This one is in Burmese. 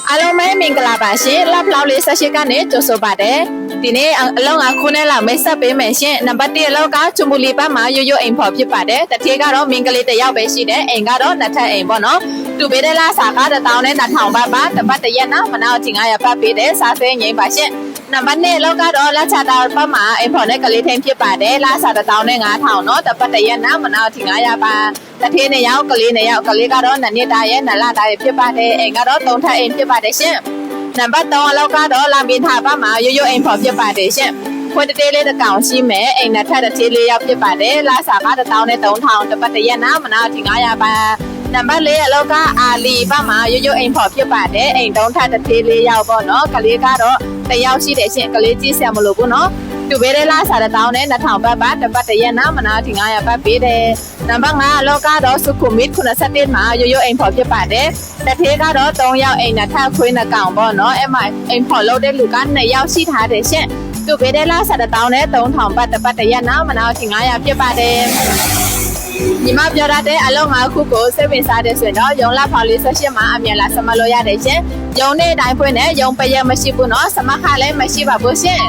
အားလုံးပဲမင်္ဂလာပါရှင်လှပလောက်လေးဆက်ရှိကနေကြိုဆိုပါတယ်ဒီနေ့အလောင်းကခုနဲ့လောက်မိတ်ဆက်ပေးမယ်ရှင်နံပါတ်1အလောက်ကချွန်မူလီပတ်မှာရိုးရိုးအိမ်ဖော်ဖြစ်ပါတယ်တတိယကတော့မင်္ဂလေးတစ်ယောက်ပဲရှိတယ်အိမ်ကတော့နှစ်ထပ်အိမ်ပေါ့နော်တူပေးတဲ့လားစာက1000နဲ့2000ဘတ်ပါတပတ်တရက်နာမနာအချင်း900ဘတ်ပေးတယ်စားစဲငိမ့်ပါရှင်နံပါတ်2အလောက်ကတော့လက်ချတာပတ်မှာအိမ်ဖော်နဲ့ကလေးထင်းဖြစ်ပါတယ်လားစာ1000နဲ့9000နော်တပတ်တရက်နာမနာအချင်း900ပါတတိယနဲ့ရောက်ကလေးကတော့2နှစ်တာရဲ့2လတာရဲ့ဖြစ်ပါတယ်အိမ်ကတော့3ထပ်အိမ်ဖြစ်ပါတယ်ရှင်နံပါတ်3အလောက်ကတော့လာမင်းထားပါမှာရိုးရိုးအိမ်ဖော်ဖြစ်ပါတယ်ရှင်ခွတ်တေးလေးတစ်ကောင်ရှိမယ်အိမ်နဲ့ထပ်တစ်သေးလေးရောက်ဖြစ်ပါတယ်လာစာက1000နဲ့3000တပတ်တရက်နာမနာအထင်900ပါနံပါတ်4အလောက်ကအာလီပါမှာရိုးရိုးအိမ်ဖော်ဖြစ်ပါတယ်အိမ်တုံးထပ်တစ်သေးလေးရောက်ပေါ့နော်ကလေးကတော့တစ်ယောက်ရှိတယ်ရှင်ကလေးကြီးဆရာမလို့ဘူးနော်တူပေးတဲ့လာစာ1000နဲ့2000ဘတ်ပါတပတ်တရက်နာမနာအထင်900ဘတ်ပေးတယ်နံပါတ်5အလောကတော့စုခုမစ်97မှာရိုးရိုးအိမ်ဖော်ဖြစ်ပါတယ်တစ်သေးကတော့3ယောက်အိမ်နဲ့ထပ်ခွေးနှစ်ကောင်ပေါ့နော်အဲ့မှာအိမ်ဖော်လုပ်တဲ့လူက2ယောက်ရှိထားတယ်ရှင်တူပေးတဲ့လား1000နဲ့3000ဘတ်တပတ်တရက်နာမနာအထင်900ဖြစ်ပါတယ်ညီမပြောရတဲ့အလုံး5ခုကိုစိတ်ဝင်စားတဲ့ဆိုရင်တော့ရုံလာဖော်လေး18မှာအမြန်လာစမလို့ရတယ်ရှင်ရုံနဲ့တိုင်းဖွင့်နဲ့ရုံပရက်မရှိဘူးเนาะစမခလည်းမရှိပါဘူးရှင်